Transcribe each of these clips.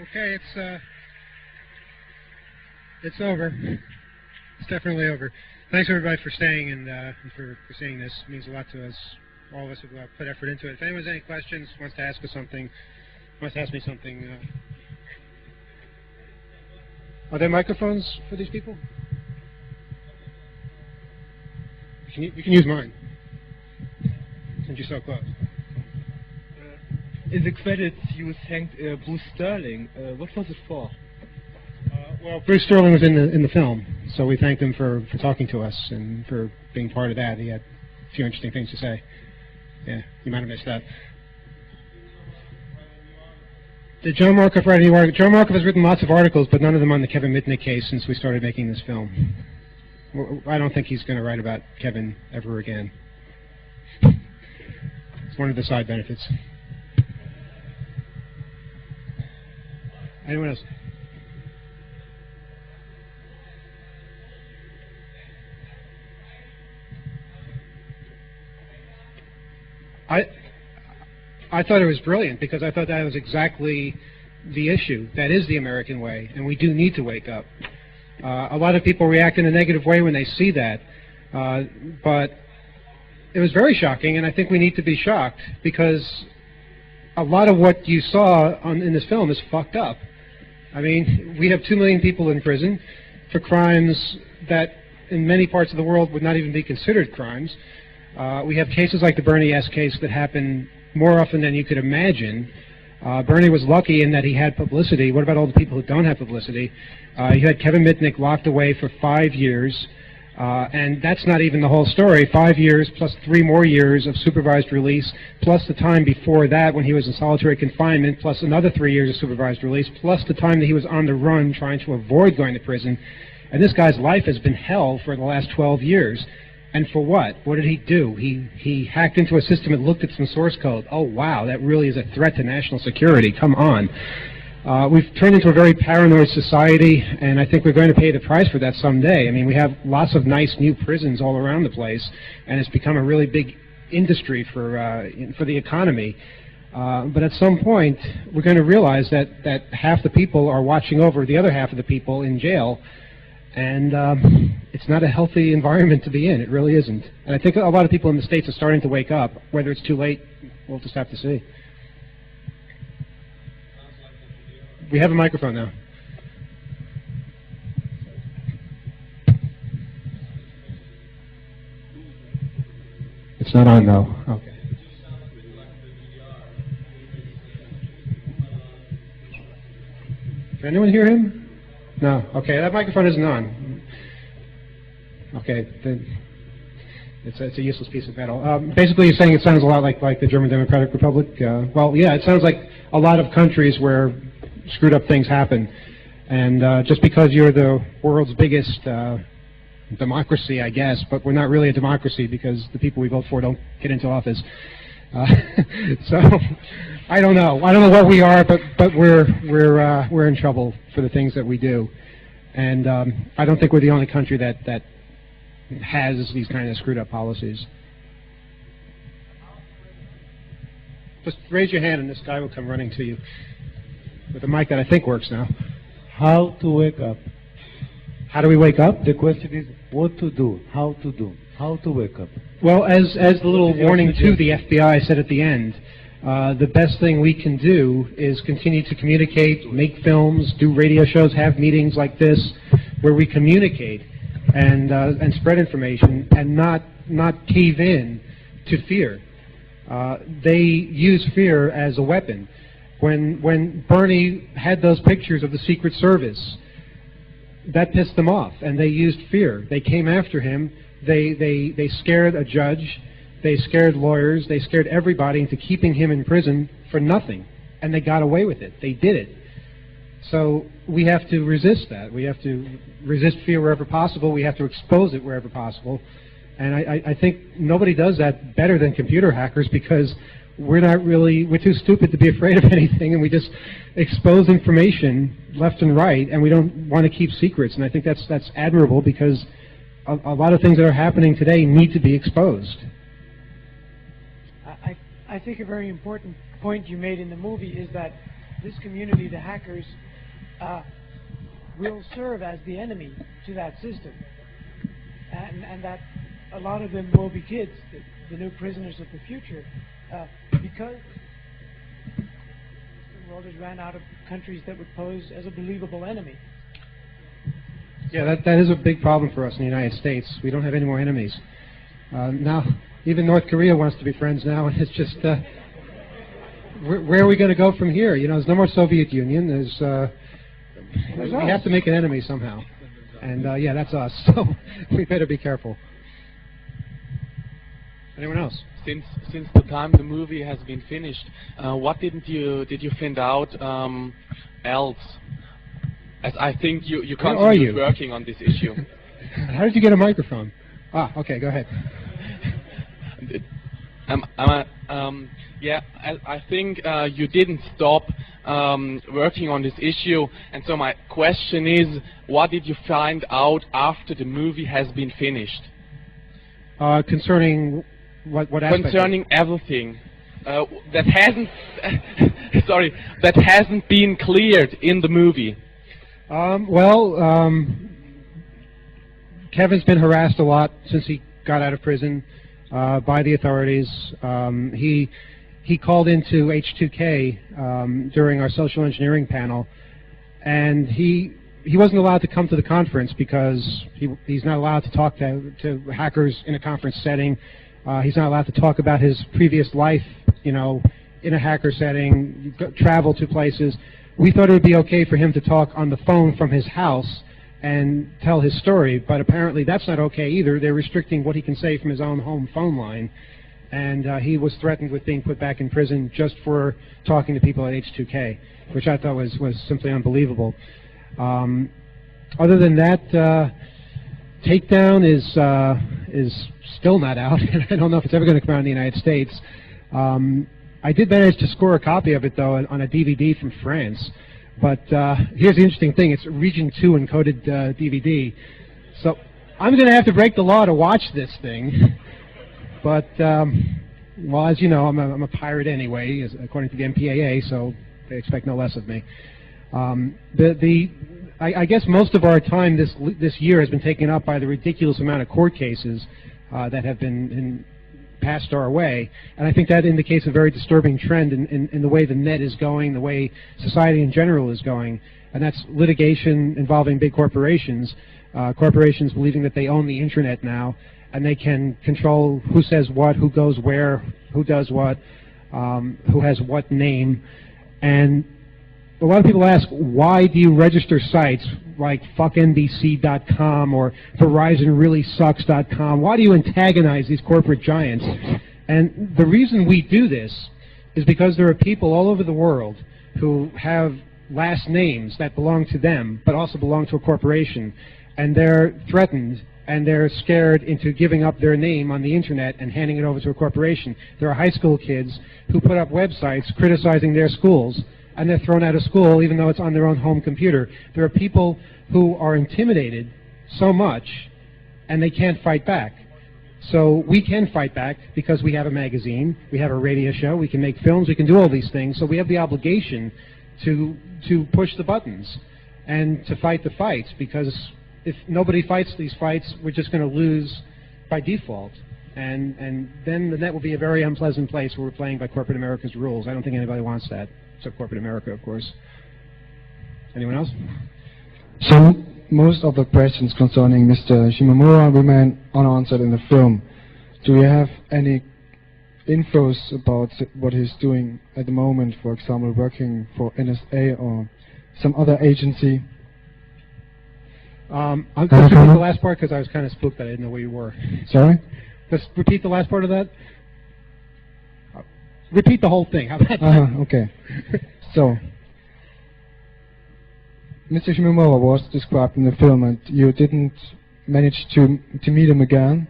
Okay, it's over. It's definitely over. Thanks everybody for staying and for seeing this. It means a lot to us, all of us who put effort into it. If anyone has any questions, wants to ask us something, wants to ask me something. Are there microphones for these people? You can use mine, since you're so close. In the credits, you thanked Bruce Sterling. What was it for? Well, Bruce Sterling was in the film, so we thanked him for talking to us and for being part of that. He had a few interesting things to say. Yeah, you might have missed that. Did John Markoff write any articles? John Markoff has written lots of articles, but none of them on the Kevin Mitnick case since we started making this film. I don't think he's going to write about Kevin ever again. It's one of the side benefits. Anyone else? I thought it was brilliant because I thought that was exactly the issue. That is the American way, and we do need to wake up. A lot of people react in a negative way when they see that, but it was very shocking, and I think we need to be shocked because a lot of what you saw in this film is fucked up. I mean, we have 2 million people in prison for crimes that in many parts of the world would not even be considered crimes. We have cases like the Bernie S. case that happen more often than you could imagine. Bernie was lucky in that he had publicity. What about all the people who don't have publicity? You had Kevin Mitnick locked away for 5 years, and that's not even the whole story. 5 years plus 3 more years of supervised release, plus the time before that when he was in solitary confinement, plus another 3 years of supervised release, plus the time that he was on the run trying to avoid going to prison. And this guy's life has been hell for the last 12 years. And for what? What did he do? He hacked into a system and looked at some source code. Oh, wow, that really is a threat to national security. Come on. We've turned into a very paranoid society, and I think we're going to pay the price for that someday. I mean, we have lots of nice new prisons all around the place, and it's become a really big industry for the economy. But at some point, we're going to realize that half the people are watching over the other half of the people in jail, and it's not a healthy environment to be in. It really isn't. And I think a lot of people in the States are starting to wake up. Whether it's too late, we'll just have to see. We have a microphone now. It's not on, though. Okay. Can anyone hear him? No. Okay, that microphone isn't on. Okay, then it's a useless piece of metal. Basically, you're saying it sounds a lot like the German Democratic Republic. Well, yeah, it sounds like a lot of countries where screwed up things happen. And just because you're the world's biggest democracy, I guess, but we're not really a democracy because the people we vote for don't get into office. So I don't know. I don't know what we are, but we're in trouble for the things that we do. And I don't think we're the only country that has these kind of screwed up policies. Just raise your hand and this guy will come running to you with a mic that I think works now. How to wake up? How do we wake up? The question is what to do, how to do, how to wake up. Well, as the little warning to the FBI said at the end, the best thing we can do is continue to communicate, make films, do radio shows, have meetings like this where we communicate and spread information and not cave in to fear. They use fear as a weapon. When Bernie had those pictures of the Secret Service, that pissed them off, and they used fear. They came after him. They scared a judge. They scared lawyers. They scared everybody into keeping him in prison for nothing, and they got away with it. They did it. So we have to resist that. We have to resist fear wherever possible. We have to expose it wherever possible. And I think nobody does that better than computer hackers because we're too stupid to be afraid of anything, and we just expose information left and right, and we don't want to keep secrets. And I think that's admirable because a lot of things that are happening today need to be exposed. I think a very important point you made in the movie is that this community, the hackers, will serve as the enemy to that system, and that a lot of them will be kids, the new prisoners of the future, because the world has ran out of countries that would pose as a believable enemy. Yeah, that is a big problem for us in the United States. We don't have any more enemies. Now, even North Korea wants to be friends now, and it's just, where are we going to go from here? You know, there's no more Soviet Union. We have to make an enemy somehow. And, yeah, that's us. So we better be careful. Anyone else? Since the time the movie has been finished, what did you find out else? As I think you continue working on this issue. How did you get a microphone? Ah, okay, go ahead. Yeah, I think you didn't stop working on this issue, and so my question is, what did you find out after the movie has been finished? Concerning what aspect? Concerning everything that hasn't that hasn't been cleared in the movie. Kevin's been harassed a lot since he got out of prison by the authorities. He called into H2K during our social engineering panel, and he wasn't allowed to come to the conference because he's not allowed to talk to hackers in a conference setting. He's not allowed to talk about his previous life, you know, in a hacker setting, travel to places. We thought it would be okay for him to talk on the phone from his house and tell his story, but apparently that's not okay either. They're restricting what he can say from his own home phone line, and he was threatened with being put back in prison just for talking to people at H2K, which I thought was simply unbelievable. Other than that, Takedown is still not out, and I don't know if it's ever going to come out in the United States. I did manage to score a copy of it, though, on a DVD from France. But here's the interesting thing. It's Region 2 encoded DVD. So I'm going to have to break the law to watch this thing. But, well, as you know, I'm a pirate anyway, according to the MPAA, so they expect no less of me. I guess most of our time this year has been taken up by the ridiculous amount of court cases that have been passed our way, and I think that indicates a very disturbing trend in the way the net is going, the way society in general is going, and that's litigation involving big corporations, corporations believing that they own the internet now, and they can control who says what, who goes where, who does what, who has what name. And a lot of people ask, why do you register sites like fuckNBC.com or VerizonReallySucks.com? Why do you antagonize these corporate giants? And the reason we do this is because there are people all over the world who have last names that belong to them, but also belong to a corporation, and they're threatened and they're scared into giving up their name on the internet and handing it over to a corporation. There are high school kids who put up websites criticizing their schools, and they're thrown out of school even though it's on their own home computer. There are people who are intimidated so much and they can't fight back. So we can fight back because we have a magazine, we have a radio show, we can make films, we can do all these things, so we have the obligation to push the buttons and to fight the fights, because if nobody fights these fights, we're just going to lose by default. And then the net will be a very unpleasant place where we're playing by corporate America's rules. I don't think anybody wants that. Except corporate America, of course. Anyone else? So most of the questions concerning Mr. Shimomura remain unanswered in the film. Do you have any infos about what he's doing at the moment, for example, working for NSA or some other agency? I'll just repeat the last part because I was kind of spooked that I didn't know where you were. Sorry? Just repeat the last part of that. Repeat the whole thing. How about that? Okay. So, Mr. Shimomura was described in the film, and you didn't manage to meet him again.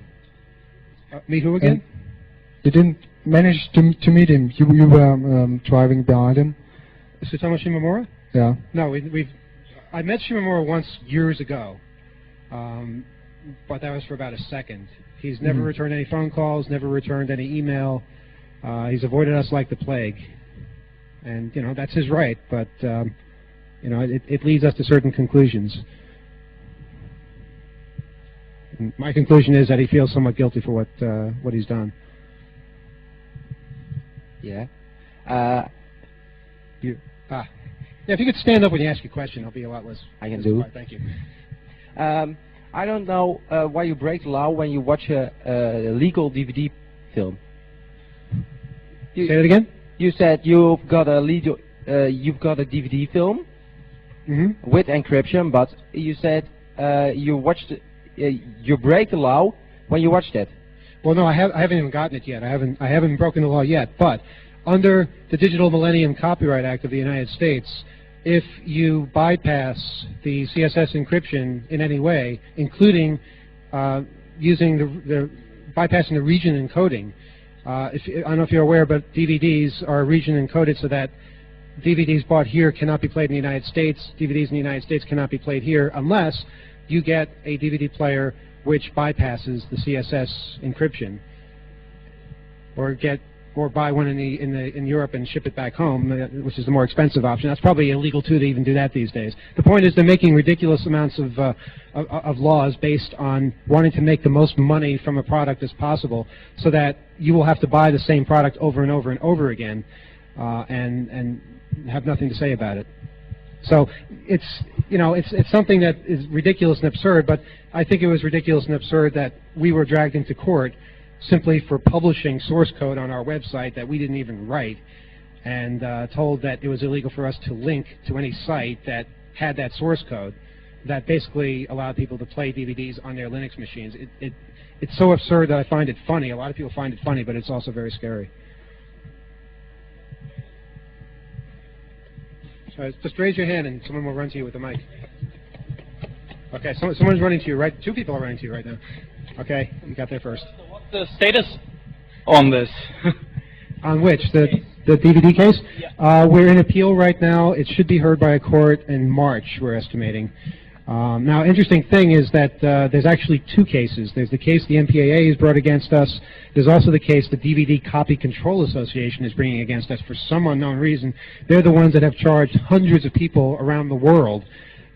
Meet who again? You didn't manage to meet him. You were driving behind him. Sutomo Shimomura? Yeah. No, I met Shimomura once years ago, but that was for about a second. He's never returned any phone calls, never returned any email. He's avoided us like the plague. And, you know, that's his right, but, you know, it leads us to certain conclusions. And my conclusion is that he feels somewhat guilty for what he's done. Yeah. Yeah, if you could stand up when you ask your question, I'll be a lot less. I can do. Thank you. I don't know why you break the law when you watch a legal DVD film. Say it again? You said you've got a DVD film with encryption, but you said you break the law when you watch that. Well, no, I haven't even gotten it yet. I haven't broken the law yet. But under the Digital Millennium Copyright Act of the United States, if you bypass the CSS encryption in any way, including using bypassing the region encoding, I don't know if you're aware, but DVDs are region encoded so that DVDs bought here cannot be played in the United States. DVDs in the United States cannot be played here unless you get a DVD player which bypasses the CSS encryption, or buy one in Europe and ship it back home, which is the more expensive option. That's probably illegal too to even do that these days. The point is they're making ridiculous amounts of laws based on wanting to make the most money from a product as possible, so that you will have to buy the same product over and over and over again, and have nothing to say about it. So it's something that is ridiculous and absurd. But I think it was ridiculous and absurd that we were dragged into court simply for publishing source code on our website that we didn't even write, and told that it was illegal for us to link to any site that had that source code that basically allowed people to play DVDs on their Linux machines. It's so absurd that I find it funny. A lot of people find it funny, but it's also very scary. So just raise your hand and someone will run to you with the mic. Okay, someone's running to you, right? Two people are running to you right now. Okay, you got there first. So what's the status on this? On which? The DVD case? Yeah. We're in appeal right now. It should be heard by a court in March, we're estimating. Now, interesting thing is that there's actually two cases. There's the case the MPAA has brought against us. There's also the case the DVD Copy Control Association is bringing against us for some unknown reason. They're the ones that have charged hundreds of people around the world.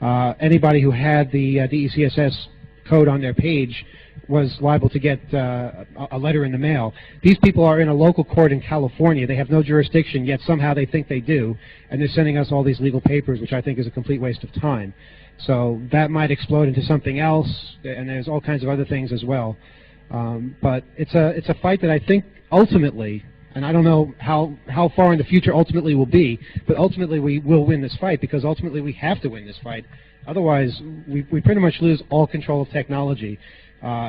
Anybody who had the DECSS code on their page was liable to get a letter in the mail. These people are in a local court in California. They have no jurisdiction, yet somehow they think they do, and they're sending us all these legal papers, which I think is a complete waste of time. So that might explode into something else, and there's all kinds of other things as well. But it's a fight that I think ultimately, and I don't know how far in the future ultimately will be, but ultimately we will win this fight, because ultimately we have to win this fight. Otherwise, we pretty much lose all control of technology.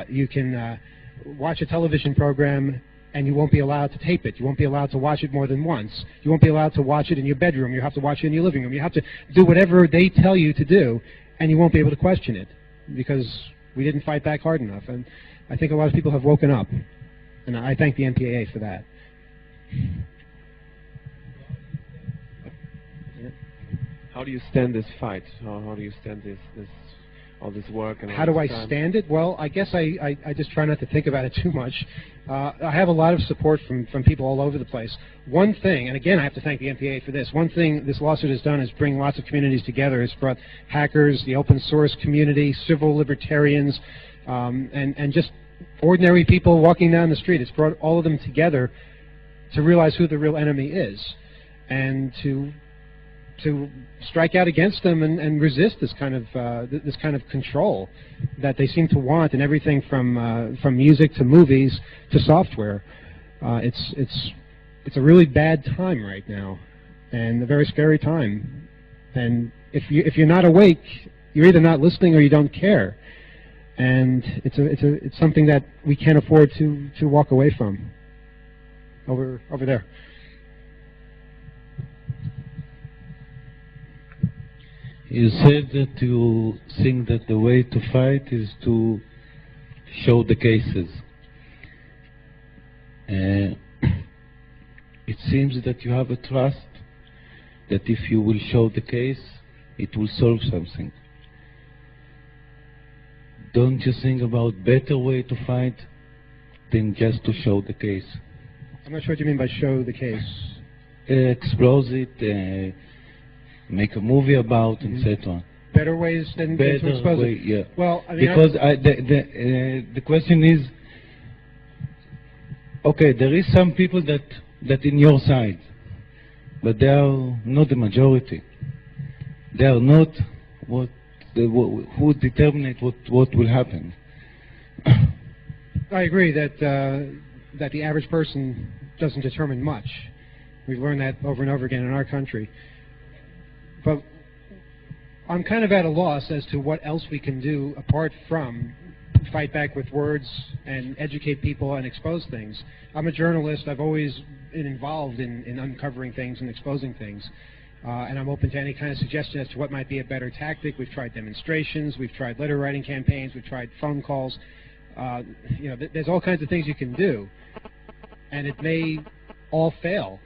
You can watch a television program and you won't be allowed to tape it. You won't be allowed to watch it more than once. You won't be allowed to watch it in your bedroom. You have to watch it in your living room. You have to do whatever they tell you to do, and you won't be able to question it, because we didn't fight back hard enough. And I think a lot of people have woken up, and I thank the MPAA for that. How do you stand this fight? How do you stand all this work? And how do I stand it? Well, I guess I just try not to think about it too much. I have a lot of support from people all over the place. One thing, and again I have to thank the MPAA for this, one thing this lawsuit has done is bring lots of communities together. It's brought hackers, the open source community, civil libertarians, and just ordinary people walking down the street. It's brought all of them together to realize who the real enemy is, and to strike out against them and resist this kind of control that they seem to want in everything from music to movies to software. It's a really bad time right now, and a very scary time. And if you're not awake, you're either not listening or you don't care. And it's something that we can't afford to walk away from. Over there. You said that you think that the way to fight is to show the cases. It seems that you have a trust that if you will show the case, it will solve something. Don't you think about better way to fight than just to show the case? I'm not sure what you mean by show the case. expose it, make a movie about, etc. Better ways than to expose it. Yeah. Well, I mean, because the question is, okay, there is some people that in your side, but they are not the majority. They are not who determine what will happen. I agree that that the average person doesn't determine much. We've learned that over and over again in our country. But I'm kind of at a loss as to what else we can do apart from fight back with words and educate people and expose things. I'm a journalist. I've always been involved in uncovering things and exposing things. And I'm open to any kind of suggestion as to what might be a better tactic. We've tried demonstrations. We've tried letter writing campaigns. We've tried phone calls. You know, there's all kinds of things you can do. And it may all fail.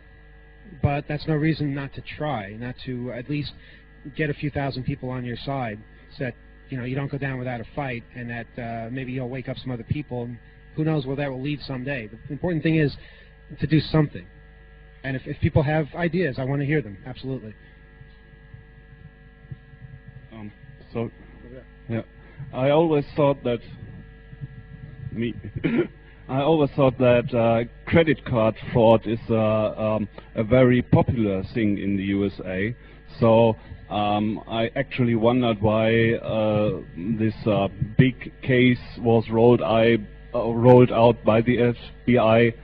But that's no reason not to try, not to at least get a few thousand people on your side so that, you know, you don't go down without a fight, and that maybe you'll wake up some other people, and who knows where that will lead someday. The important thing is to do something. And if people have ideas, I want to hear them, absolutely. So, yeah, I always thought that I always thought that credit card fraud is a very popular thing in the USA. So I actually wondered why this big case was rolled out by the FBI.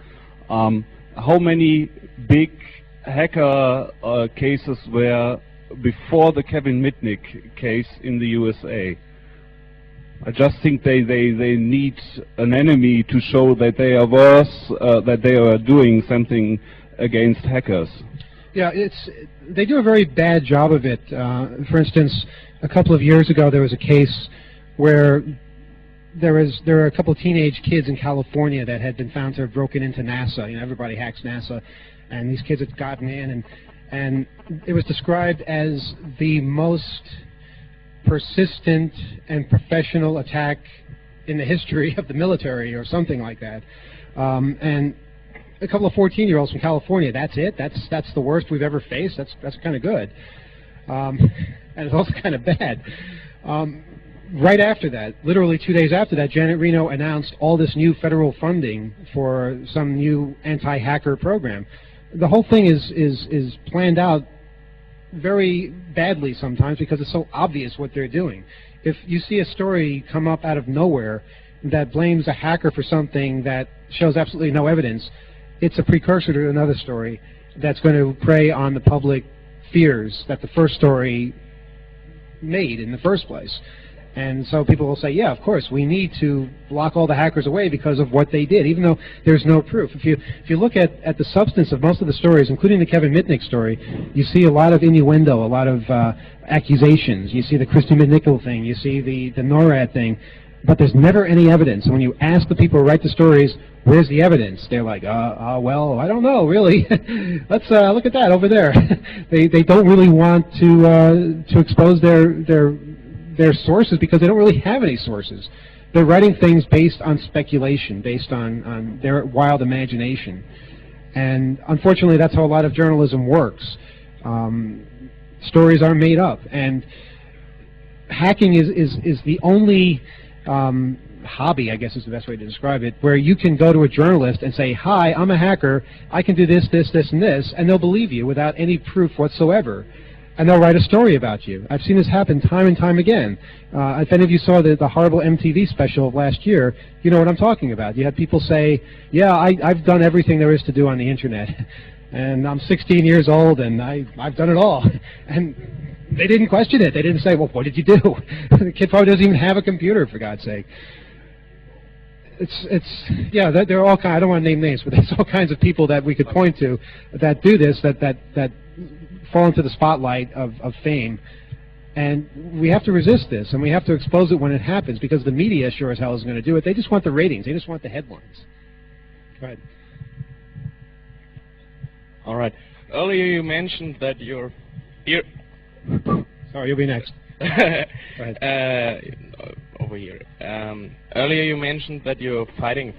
How many big hacker cases were before the Kevin Mitnick case in the USA? I just think they need an enemy to show that they are worse, that they are doing something against hackers. Yeah, they do a very bad job of it. For instance, a couple of years ago there was a case where there were a couple of teenage kids in California that had been found to have broken into NASA. You know, everybody hacks NASA, and these kids had gotten in, and it was described as the most persistent and professional attack in the history of the military, or something like that. And a couple of 14-year-olds from California, that's it? That's the worst we've ever faced? That's kind of good. And it's also kind of bad. Right after that, literally 2 days after that, Janet Reno announced all this new federal funding for some new anti-hacker program. The whole thing is planned out very badly sometimes because it's so obvious what they're doing. If you see a story come up out of nowhere that blames a hacker for something that shows absolutely no evidence, it's a precursor to another story that's going to prey on the public fears that the first story made in the first place. And so people will say, yeah, of course, we need to block all the hackers away because of what they did, even though there's no proof. If you look at the substance of most of the stories, including the Kevin Mitnick story, you see a lot of innuendo, a lot of accusations. You see the Christy McNichol thing. You see the NORAD thing. But there's never any evidence. And when you ask the people who write the stories, where's the evidence? They're like, well, I don't know, really. Let's look at that over there. They don't really want to expose their sources because they don't really have any sources. They're writing things based on speculation, based on their wild imagination. And unfortunately, that's how a lot of journalism works. Stories are made up. And hacking is the only hobby, I guess is the best way to describe it, where you can go to a journalist and say, hi, I'm a hacker, I can do this, this, this, and this, and they'll believe you without any proof whatsoever. And they'll write a story about you. I've seen this happen time and time again. If any of you saw the horrible MTV special of last year, you know what I'm talking about. You had people say, yeah, I've done everything there is to do on the internet. And I'm 16 years old, and I've done it all. And they didn't question it. They didn't say, well, what did you do? The kid probably doesn't even have a computer, for God's sake. Yeah, there are all kinds, I don't want to name names, but there's all kinds of people that we could point to that do this, that fall into the spotlight of fame. And we have to resist this, and we have to expose it when it happens, because the media sure as hell isn't going to do it. They just want the ratings. They just want the headlines. Go ahead. All right. Earlier you mentioned that you're here. Sorry, you'll be next. Go ahead. Over here. Earlier you mentioned that you're fighting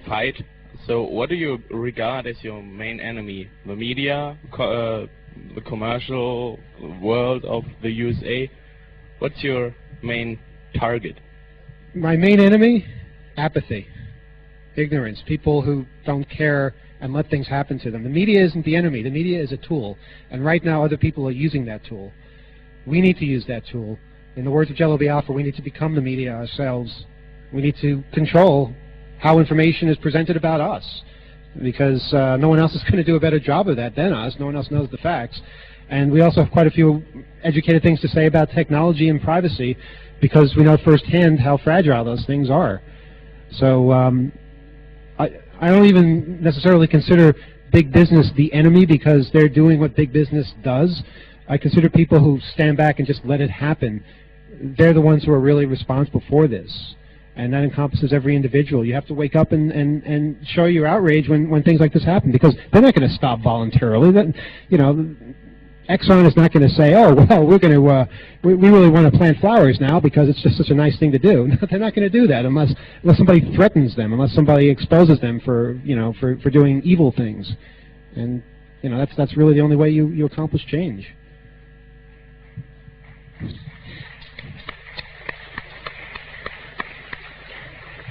So what do you regard as your main enemy? The media, the commercial world of the USA? What's your main target? My main enemy? Apathy. Ignorance. People who don't care and let things happen to them. The media isn't the enemy. The media is a tool. And right now other people are using that tool. We need to use that tool. In the words of Jello Biafra, we need to become the media ourselves. We need to control how information is presented about us, because no one else is going to do a better job of that than us. No one else knows the facts. And we also have quite a few educated things to say about technology and privacy, because we know firsthand how fragile those things are. So I don't even necessarily consider big business the enemy, because they're doing what big business does. I consider people who stand back and just let it happen, they're the ones who are really responsible for this. And that encompasses every individual. You have to wake up and show your outrage when things like this happen, because they're not going to stop voluntarily. That, you know, Exxon is not going to say, oh, well, we're going to, we really want to plant flowers now because it's just such a nice thing to do. They're not going to do that unless somebody threatens them, unless somebody exposes them for, you know, for doing evil things. And, you know, that's really the only way you accomplish change.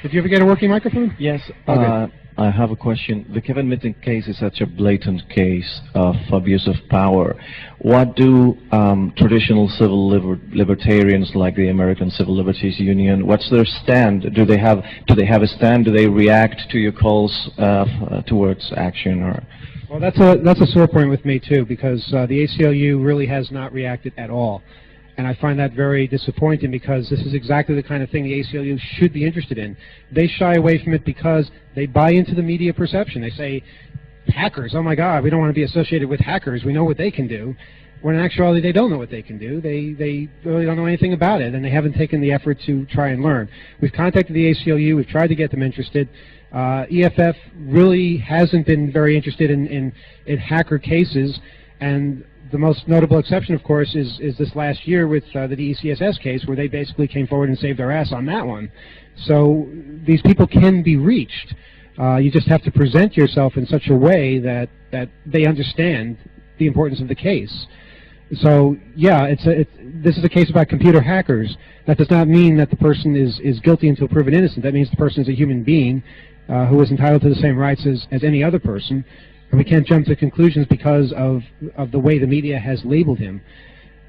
Did you ever get a working microphone? Yes. Okay. I have a question. The Kevin Mitnick case is such a blatant case of abuse of power. What do traditional civil libertarians like the American Civil Liberties Union, what's their stand? Do they have a stand? Do they react to your calls towards action? Or? Well, that's a sore point with me too, because the ACLU really has not reacted at all. And I find that very disappointing, because this is exactly the kind of thing the ACLU should be interested in. They shy away from it because they buy into the media perception. They say, hackers, oh my God, we don't want to be associated with hackers. We know what they can do. When in actuality, they don't know what they can do. They really don't know anything about it, and they haven't taken the effort to try and learn. We've contacted the ACLU. We've tried to get them interested. EFF really hasn't been very interested in hacker cases, and the most notable exception, of course, is this last year with the DECSS case, where they basically came forward and saved their ass on that one. So these people can be reached. You just have to present yourself in such a way that they understand the importance of the case. So yeah, this is a case about computer hackers. That does not mean that the person is guilty until proven innocent. That means the person is a human being who is entitled to the same rights as any other person. And we can't jump to conclusions because of the way the media has labeled him.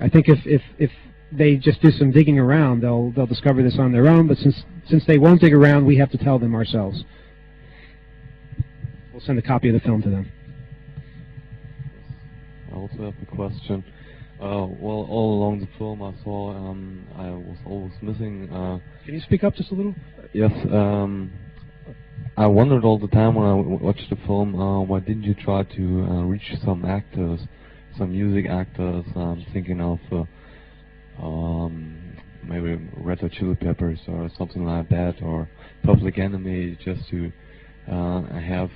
I think if they just do some digging around, they'll discover this on their own. But since they won't dig around, we have to tell them ourselves. We'll send a copy of the film to them. I also have a question. Well, all along the film I saw I was always missing. Can you speak up just a little? Yes. I wondered all the time when I watched the film, why didn't you try to reach some actors, some music actors? I'm thinking of maybe Red Hot Chili Peppers or something like that, or Public Enemy, just to have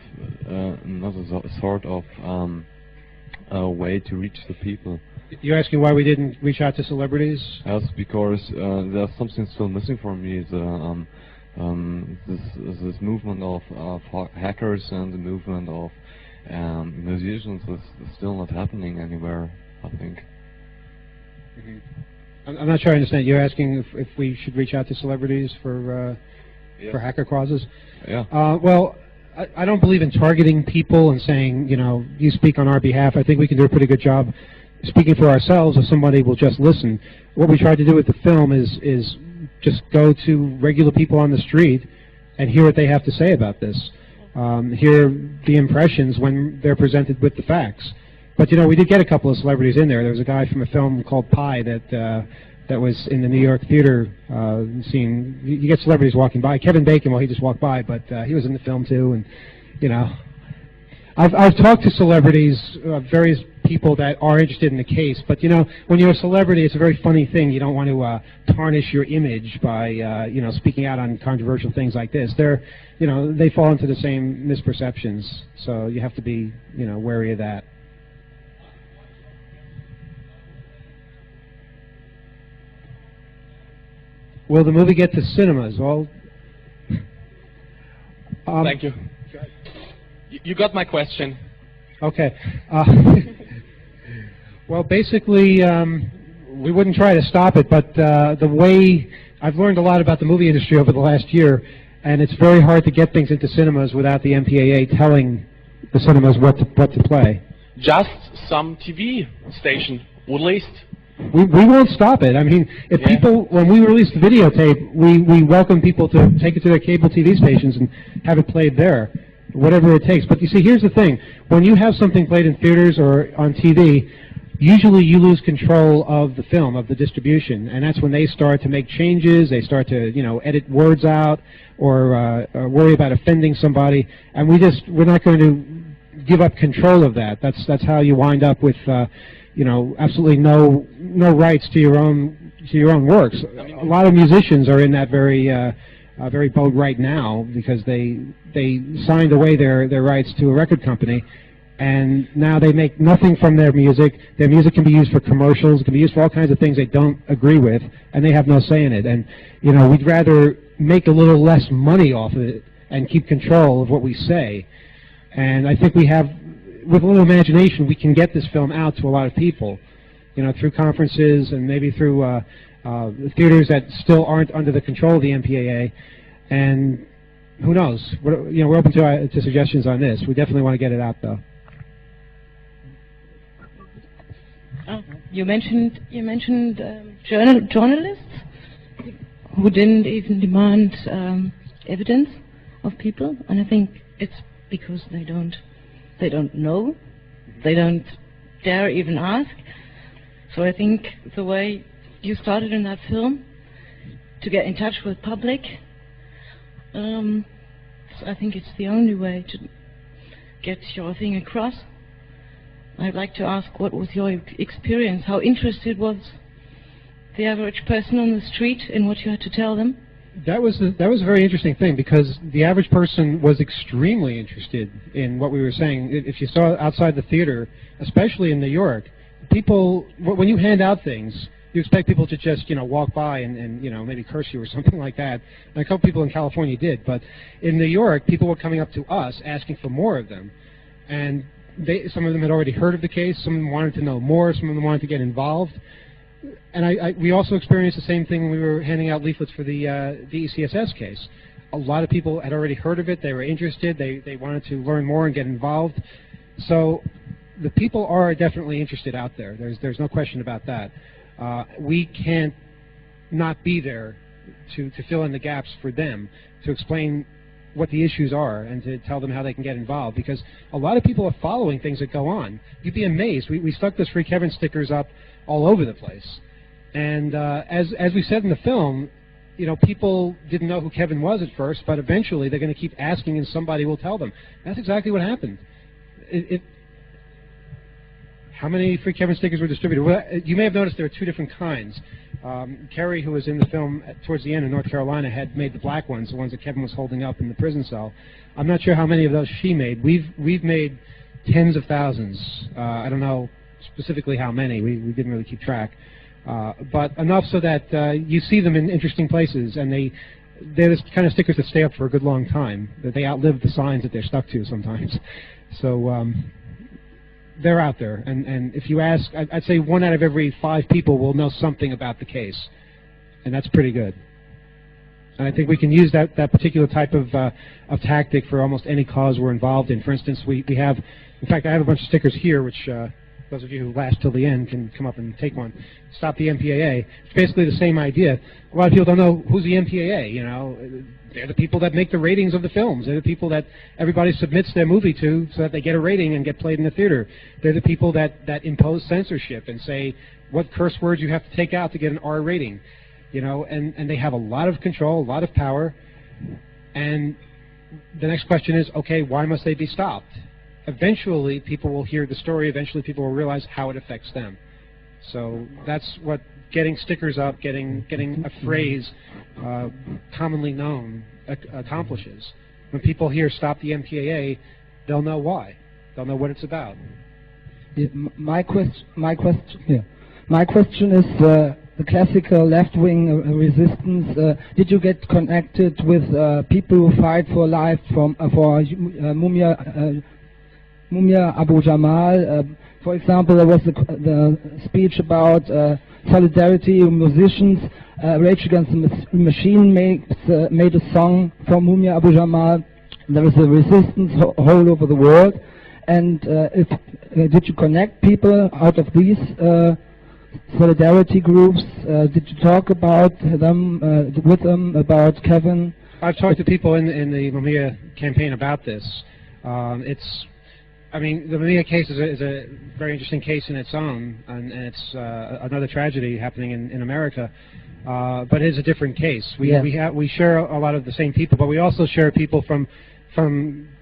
another sort of way to reach the people. You're asking why we didn't reach out to celebrities? Yes, because there's something still missing for me. This movement of hackers and the movement of musicians is still not happening anywhere, I think. Mm-hmm. I'm not sure I understand. You're asking if we should reach out to celebrities for hacker causes? Yeah. Well, I don't believe in targeting people and saying, you know, you speak on our behalf. I think we can do a pretty good job speaking for ourselves if somebody will just listen. What we tried to do with the film is just go to regular people on the street and hear what they have to say about this. Hear the impressions when they're presented with the facts. But, you know, we did get a couple of celebrities in there. There was a guy from a film called Pi that was in the New York theater scene. You get celebrities walking by. Kevin Bacon, well, he just walked by, but he was in the film too. And, you know, I've talked to celebrities, various people that are interested in the case, but you know, when you're a celebrity, it's a very funny thing. You don't want to tarnish your image by you know, speaking out on controversial things like this. They're, you know, they fall into the same misperceptions, so you have to be, you know, wary of that. Will the movie get to cinemas? Well, thank you. You got my question. Okay. Well, basically, we wouldn't try to stop it, but the way I've learned a lot about the movie industry over the last year, and it's very hard to get things into cinemas without the MPAA telling the cinemas what to play. Just some TV station, at least. We won't stop it. I mean, if people, when we release the videotape, we welcome people to take it to their cable TV stations and have it played there, whatever it takes. But you see, here's the thing. When you have something played in theaters or on TV, usually you lose control of the film, of the distribution, and that's when they start to make changes, they start to, you know, edit words out or worry about offending somebody, and we're not going to give up control of that. That's how you wind up with you know, absolutely no rights to your own works. A lot of musicians are in that very boat right now because they signed away their rights to a record company, and now they make nothing from their music. Their music can be used for commercials, it can be used for all kinds of things they don't agree with, and they have no say in it. And you know, we'd rather make a little less money off of it and keep control of what we say. And I think we have, with a little imagination, we can get this film out to a lot of people, you know, through conferences and maybe through theaters that still aren't under the control of the MPAA. And who knows? You know, we're open to suggestions on this. We definitely want to get it out, though. You mentioned journalists who didn't even demand evidence of people, and I think it's because they don't know, they don't dare even ask. So I think the way you started in that film to get in touch with public, so I think it's the only way to get your thing across. I'd like to ask, what was your experience? How interested was the average person on the street in what you had to tell them? That was a very interesting thing, because the average person was extremely interested in what we were saying. If you saw outside the theater, especially in New York, people, when you hand out things, you expect people to just, you know, walk by and you know, maybe curse you or something like that. And a couple people in California did, but in New York, people were coming up to us asking for more of them. And some of them had already heard of the case, some of them wanted to know more, some of them wanted to get involved. And we also experienced the same thing when we were handing out leaflets for the ECSS case. A lot of people had already heard of it, they were interested, they wanted to learn more and get involved. So the people are definitely interested out there. There's no question about that. We can't not be there to fill in the gaps for them, to explain what the issues are and to tell them how they can get involved, because a lot of people are following things that go on. You'd be amazed. We stuck those Free Kevin stickers up all over the place. And as we said in the film, you know, people didn't know who Kevin was at first, but eventually they're going to keep asking and somebody will tell them. That's exactly what happened. How many Free Kevin stickers were distributed? Well, you may have noticed there are two different kinds. Carrie, who was in the film towards the end in North Carolina, had made the black ones, the ones that Kevin was holding up in the prison cell. I'm not sure how many of those she made. We've made tens of thousands. I don't know specifically how many. We didn't really keep track. But enough so that you see them in interesting places, and they're the kind of stickers that stay up for a good long time. That they outlive the signs that they're stuck to sometimes. So they're out there, and if you ask, I'd say 1 out of every 5 people will know something about the case, and that's pretty good. And I think we can use that particular type of tactic for almost any cause we're involved in. For instance, we have, in fact, I have a bunch of stickers here, which those of you who last till the end can come up and take one. Stop the MPAA. It's basically the same idea. A lot of people don't know who's the MPAA, you know. They're the people that make the ratings of the films. They're the people that everybody submits their movie to so that they get a rating and get played in the theater. They're the people that impose censorship and say what curse words you have to take out to get an R rating, you know, and they have a lot of control, a lot of power. And the next question is, okay, why must they be stopped? Eventually, people will hear the story. Eventually, people will realize how it affects them. So that's what getting stickers up, getting a phrase commonly known accomplishes. When people hear "Stop the MPAA," they'll know why. They'll know what it's about. Yeah, my question is, the classical left-wing resistance. Did you get connected with people who fight for life for Mumia Abu Jamal? For example, there was the speech about solidarity. Musicians, Rage Against the Machine made a song for Mumia Abu Jamal. There is a resistance all over the world. And did you connect people out of these solidarity groups? Did you talk about them with them, about Kevin? I've talked to people in the Mumia campaign about this. I mean, the Mumia case is a very interesting case in its own, and it's another tragedy happening in America. But it is a different case. We share a lot of the same people, but we also share people from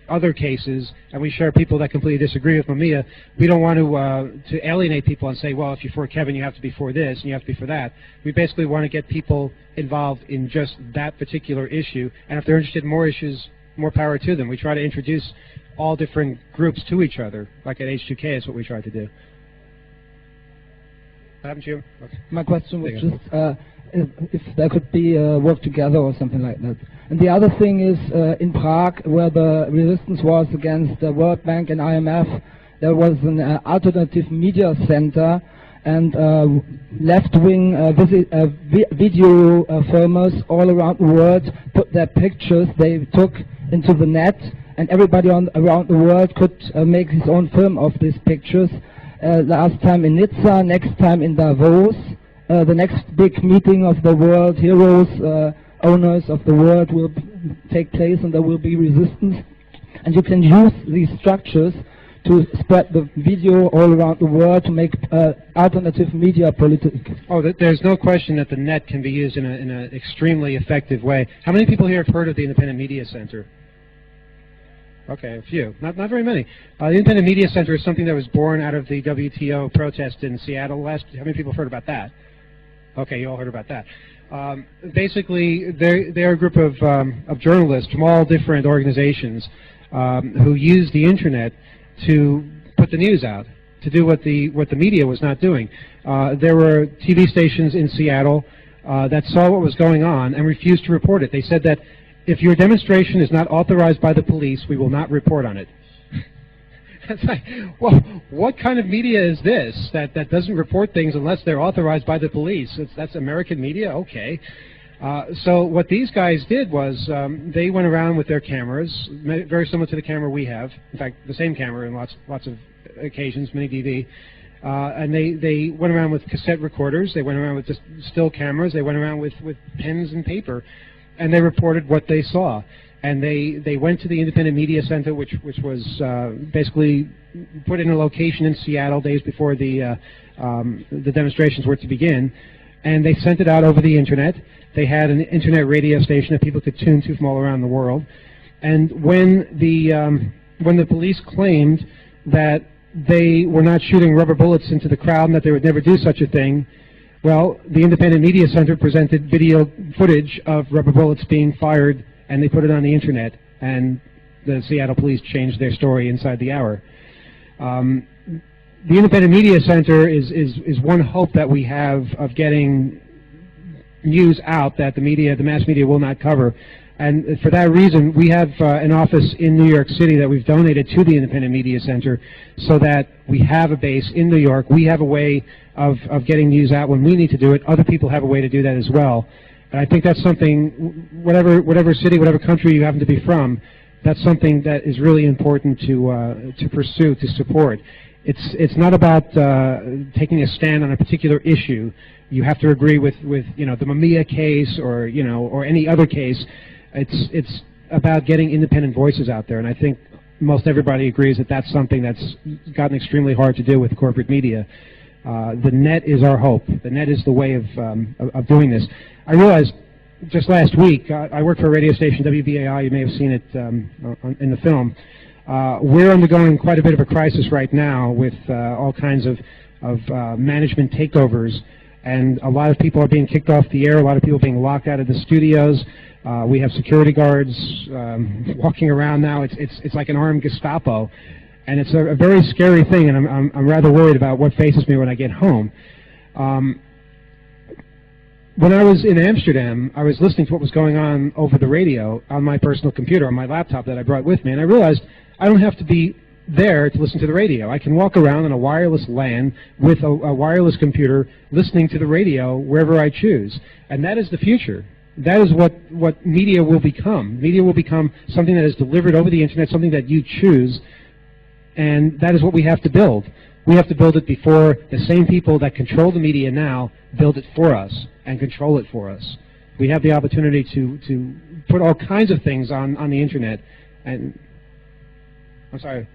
other cases, and we share people that completely disagree with Mumia. We don't want to alienate people and say, well, if you're for Kevin, you have to be for this, and you have to be for that. We basically want to get people involved in just that particular issue, and if they're interested in more issues, more power to them. We try to introduce all different groups to each other, like at H2K is what we try to do. Haven't you? Okay. My question was just if there could be work together or something like that. And the other thing is in Prague, where the resistance was against the World Bank and IMF, there was an alternative media center, and left-wing video filmers all around the world put their pictures they took into the net, and everybody around the world could make his own film of these pictures. Last time in Nizza, next time in Davos. The next big meeting of the world heroes, owners of the world will take place, and there will be resistance. And you can use these structures to spread the video all around the world to make alternative media political. Oh, there's no question that the net can be used in an extremely effective way. How many people here have heard of the Independent Media Center? Okay, a few. Not very many. The Independent Media Center is something that was born out of the WTO protest in Seattle last. How many people have heard about that? Okay, you all heard about that. Basically, they're a group of journalists from all different organizations who use the internet to put the news out, to do what the media was not doing. There were TV stations in Seattle that saw what was going on and refused to report it. They said that if your demonstration is not authorized by the police, we will not report on it. It's like, well, what kind of media is this that doesn't report things unless they're authorized by the police? That's American media? Okay. So what these guys did was they went around with their cameras, very similar to the camera we have. In fact, the same camera in lots of occasions, mini DV. And they went around with cassette recorders. They went around with just still cameras. They went around with pens and paper, and they reported what they saw. And they went to the Independent Media Center, which was basically put in a location in Seattle days before the demonstrations were to begin, and they sent it out over the internet. They had an internet radio station that people could tune to from all around the world. And when the police claimed that they were not shooting rubber bullets into the crowd and that they would never do such a thing, well, the Independent Media Center presented video footage of rubber bullets being fired, and they put it on the internet, and the Seattle police changed their story inside the hour. The Independent Media Center is one hope that we have of getting news out that the mass media will not cover. And for that reason, we have an office in New York City that we've donated to the Independent Media Center so that we have a base in New York. We have a way of getting news out when we need to do it. Other people have a way to do that as well. And I think that's something, whatever city, whatever country you happen to be from, that's something that is really important to pursue, to support. It's not about taking a stand on a particular issue. You have to agree with the Mumia case or any other case. It's about getting independent voices out there, and I think most everybody agrees that that's something that's gotten extremely hard to do with corporate media. The net is our hope. The net is the way of doing this. I realized just last week, I work for a radio station, WBAI, you may have seen it in the film. We're undergoing quite a bit of a crisis right now with all kinds of management takeovers, and a lot of people are being kicked off the air, a lot of people being locked out of the studios. We have security guards walking around now. It's like an armed Gestapo, and it's a very scary thing, and I'm rather worried about what faces me when I get home. when I was in Amsterdam, I was listening to what was going on over the radio on my personal computer, on my laptop that I brought with me, and I realized I don't have to be there to listen to the radio. I can walk around on a wireless LAN with a wireless computer listening to the radio wherever I choose. And that is the future. That is what media will become. Media will become something that is delivered over the internet, something that you choose, and that is what we have to build. We have to build it before the same people that control the media now build it for us and control it for us. We have the opportunity to put all kinds of things on the internet. And I'm sorry.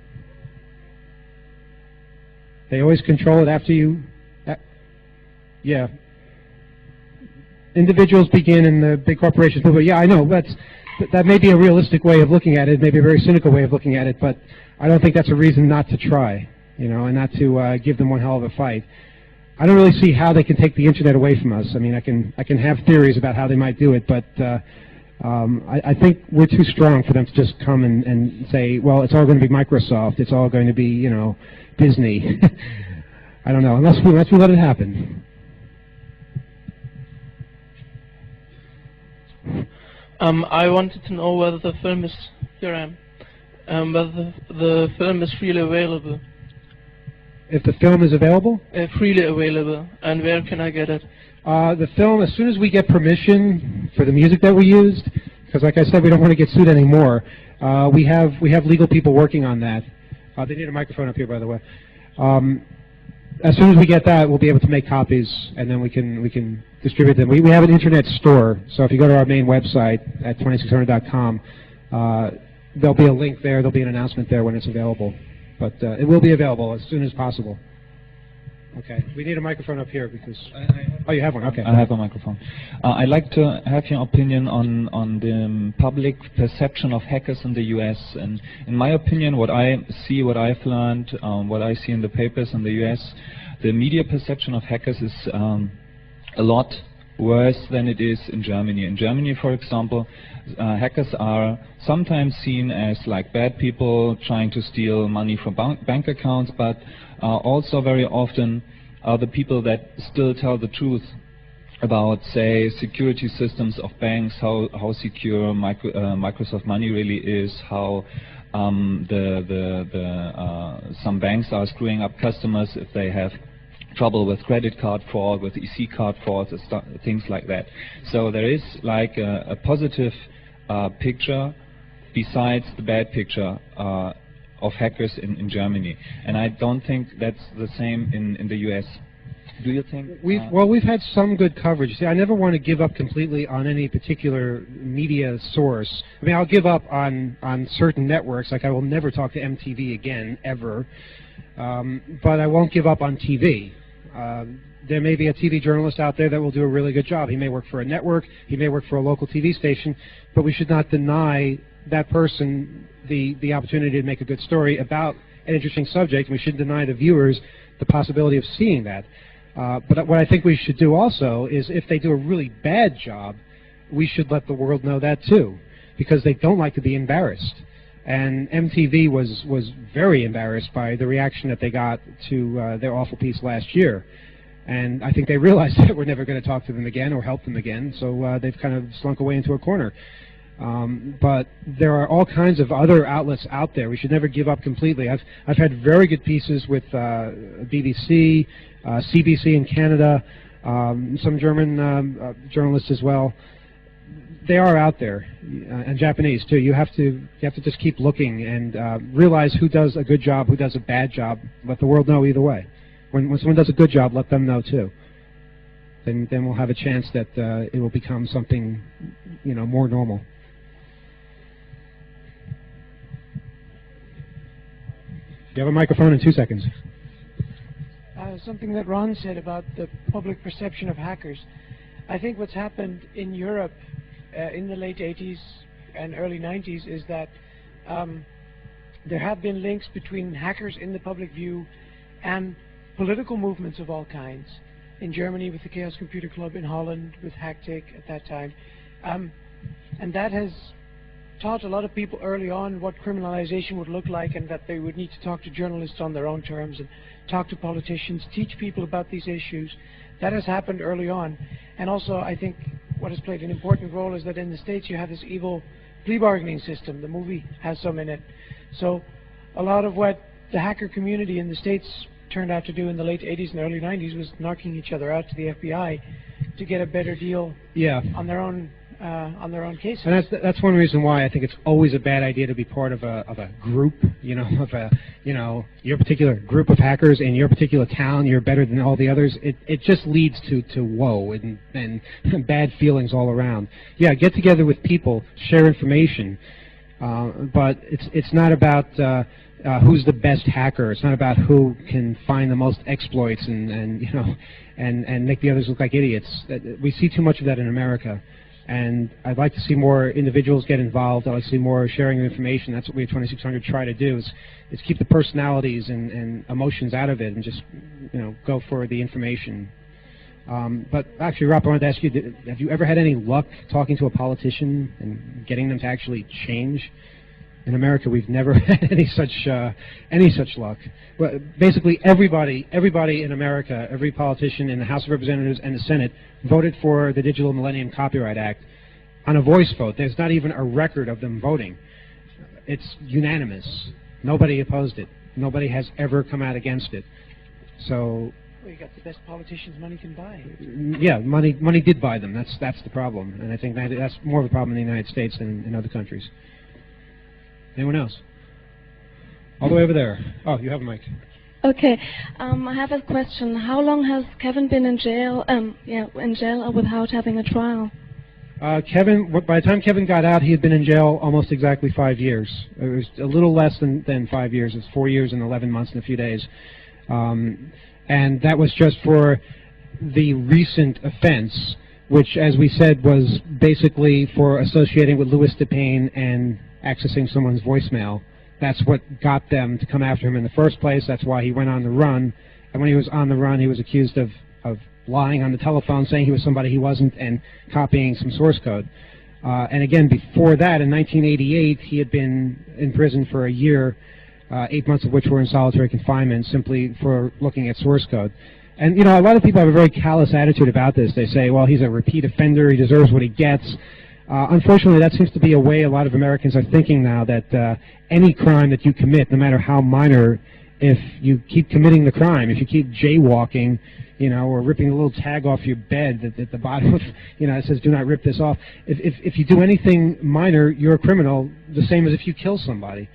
They always control it after you. Yeah. Individuals begin and the big corporations move. Yeah, I know. That may be a realistic way of looking at it, maybe a very cynical way of looking at it, but I don't think that's a reason not to try, you know, and not to give them one hell of a fight. I don't really see how they can take the internet away from us. I mean, I can have theories about how they might do it, but I think we're too strong for them to just come and say, well, it's all going to be Microsoft, it's all going to be, you know, Disney. I don't know, unless we let it happen. I wanted to know whether the film is whether the film is freely available. If the film is available? Freely available, and where can I get it? The film, as soon as we get permission for the music that we used, because like I said, we don't want to get sued anymore. We have legal people working on that. They need a microphone up here, by the way. As soon as we get that, we'll be able to make copies, and then we can distribute them. We have an internet store, so if you go to our main website at 2600.com, there'll be a link there. There'll be an announcement there when it's available. But it will be available as soon as possible. Okay. We need a microphone up here because... Oh, you have one. Okay. I have a microphone. I'd like to have your opinion on the public perception of hackers in the U.S. And in my opinion, what I see, what I've learned, what I see in the papers in the U.S., the media perception of hackers is a lot worse than it is in Germany. In Germany, for example, hackers are sometimes seen as like bad people trying to steal money from bank accounts, but also very often are the people that still tell the truth about, say, security systems of banks, how secure Microsoft money really is, how some banks are screwing up customers if they have trouble with credit card fraud, with EC card fraud, things like that. So there is like a positive picture besides the bad picture of hackers in Germany, and I don't think that's the same in the US. Do you think? We've had some good coverage. See, I never want to give up completely on any particular media source. I mean, I'll give up on certain networks, like I will never talk to MTV again, ever, but I won't give up on TV. There may be a TV journalist out there that will do a really good job. He may work for a network, he may work for a local TV station, but we should not deny that person the opportunity to make a good story about an interesting subject. We shouldn't deny the viewers the possibility of seeing that. But what I think we should do also is, if they do a really bad job, we should let the world know that too, because they don't like to be embarrassed. And MTV was very embarrassed by the reaction that they got to their awful piece last year. And I think they realized that we're never going to talk to them again or help them again, so they've kind of slunk away into a corner. But there are all kinds of other outlets out there. We should never give up completely. I've had very good pieces with BBC, CBC in Canada, some German journalists as well. They are out there, and Japanese too. You have to just keep looking and realize who does a good job, who does a bad job. Let the world know either way. When someone does a good job, let them know too. Then we'll have a chance that it will become something, more normal. You have a microphone in 2 seconds. Something that Ron said about the public perception of hackers. I think what's happened in Europe in the late 80s and early 90s is that there have been links between hackers in the public view and political movements of all kinds. In Germany with the Chaos Computer Club, in Holland with Hacktick at that time. And that has taught a lot of people early on what criminalization would look like, and that they would need to talk to journalists on their own terms and talk to politicians, teach people about these issues. That has happened early on. And also, I think what has played an important role is that in the States you have this evil plea bargaining system. The movie has some in it. So a lot of what the hacker community in the States turned out to do in the late 80s and early 90s was knocking each other out to the FBI to get a better deal on their own cases. And that's one reason why I think it's always a bad idea to be part of a group, your particular group of hackers in your particular town. You're better than all the others. It just leads to woe and bad feelings all around. Yeah, get together with people, share information, but it's not about who's the best hacker. It's not about who can find the most exploits and make the others look like idiots. We see too much of that in America. And I'd like to see more individuals get involved. I'd like to see more sharing of information. That's what we at 2600 try to do, is keep the personalities and emotions out of it and just go for the information. But actually, Rob, I wanted to ask you, have you ever had any luck talking to a politician and getting them to actually change? In America, we've never had any such luck. Well, basically, everybody in America, every politician in the House of Representatives and the Senate voted for the Digital Millennium Copyright Act on a voice vote. There's not even a record of them voting. It's unanimous. Nobody opposed it. Nobody has ever come out against it. So. Well, you got the best politicians money can buy. Yeah, money did buy them. That's the problem, and I think that's more of a problem in the United States than in other countries. Anyone else? All the way over there. Oh, you have a mic. Okay, I have a question. How long has Kevin been in jail? In jail without having a trial? Kevin, by the time Kevin got out, he had been in jail almost exactly 5 years. It was a little less than 5 years. It was 4 years and 11 months and a few days. And that was just for the recent offense, which, as we said, was basically for associating with Louis DePayne and accessing someone's voicemail. That's what got them to come after him in the first place. That's why he went on the run. And when he was on the run, he was accused of lying on the telephone, saying he was somebody he wasn't, and copying some source code. And again, before that, in 1988, he had been in prison for a year, 8 months of which were in solitary confinement, simply for looking at source code. And, a lot of people have a very callous attitude about this. They say, well, he's a repeat offender, he deserves what he gets. Unfortunately, that seems to be a way a lot of Americans are thinking now, that any crime that you commit, no matter how minor, if you keep committing the crime, if you keep jaywalking, or ripping a little tag off your bed at the bottom of, it says, do not rip this off. If you do anything minor, you're a criminal, the same as if you kill somebody.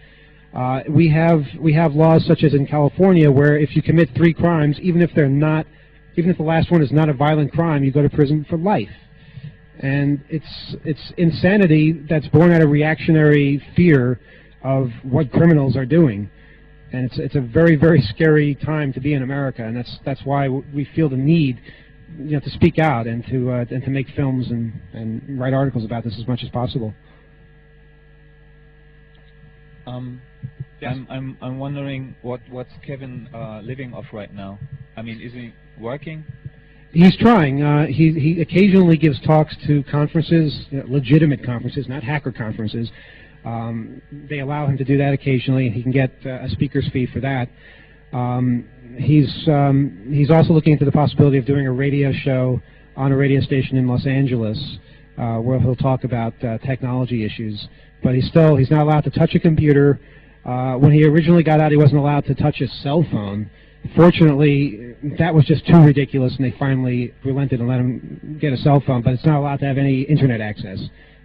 We have laws such as in California where if you commit 3 crimes, even if the last one is not a violent crime, you go to prison for life. And it's insanity that's born out of reactionary fear of what criminals are doing. And it's a very, very scary time to be in America, and that's why we feel the need, to speak out and to make films and write articles about this as much as possible. Yes. I'm wondering what's Kevin living off right now? I mean, is he working? He's trying. He occasionally gives talks to conferences, legitimate conferences, not hacker conferences. They allow him to do that occasionally, and he can get a speaker's fee for that. He's also looking into the possibility of doing a radio show on a radio station in Los Angeles, where he'll talk about technology issues. But he's not allowed to touch a computer. When he originally got out, he wasn't allowed to touch his cell phone. Fortunately, that was just too ridiculous, and they finally relented and let him get a cell phone, but it's not allowed to have any internet access.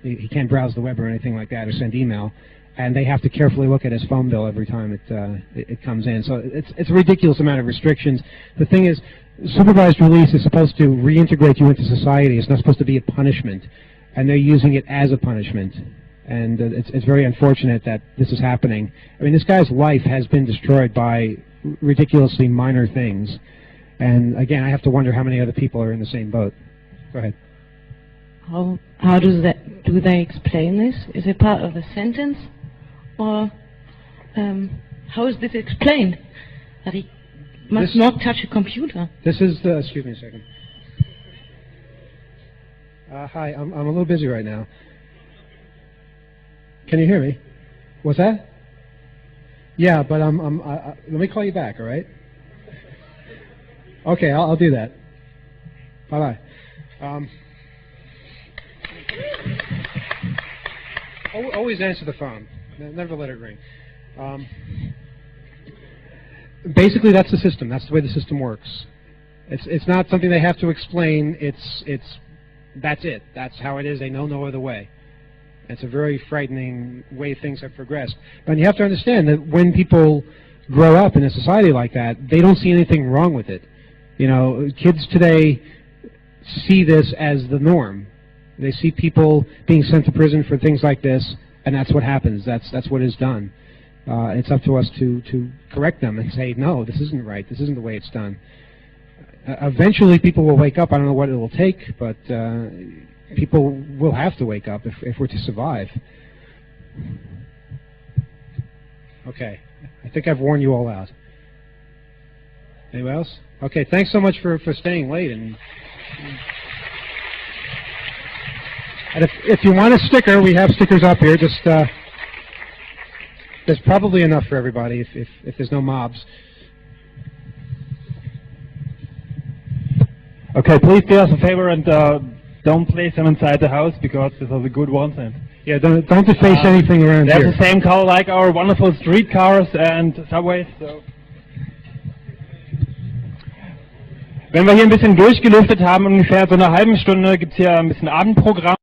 He can't browse the web or anything like that or send email, and they have to carefully look at his phone bill every time it comes in. So it's a ridiculous amount of restrictions. The thing is, supervised release is supposed to reintegrate you into society. It's not supposed to be a punishment, and they're using it as a punishment. And it's very unfortunate that this is happening. I mean, this guy's life has been destroyed by ridiculously minor things. And again, I have to wonder how many other people are in the same boat. Go ahead. How do they explain this? Is it part of a sentence, or how is this explained? That he must not touch a computer. This is the. Excuse me a second. Hi, I'm a little busy right now. Can you hear me? What's that? Yeah, but let me call you back, all right? Okay, I'll do that. Bye-bye. Always answer the phone. Never let it ring. Basically, that's the system. That's the way the system works. It's not something they have to explain. That's it. That's how it is. They know no other way. It's a very frightening way things have progressed. But you have to understand that when people grow up in a society like that, they don't see anything wrong with it. You know, kids today see this as the norm. They see people being sent to prison for things like this, and that's what happens. That's what is done. It's up to us to correct them and say, no, this isn't right. This isn't the way it's done. Eventually, people will wake up. I don't know what it will take, but people will have to wake up if we're to survive. Okay. I think I've worn you all out. Anybody else? Okay, thanks so much for staying late. And if you want a sticker, we have stickers up here. Just there's probably enough for everybody if there's no mobs. Okay, please do us a favor and don't place them inside the house because these are the good ones. And yeah, don't deface anything around here. They have the same color like our wonderful streetcars and subways. So. Wenn wir hier ein bisschen durchgelüftet haben, ungefähr so eine halbe Stunde, gibt es hier ein bisschen Abendprogramm.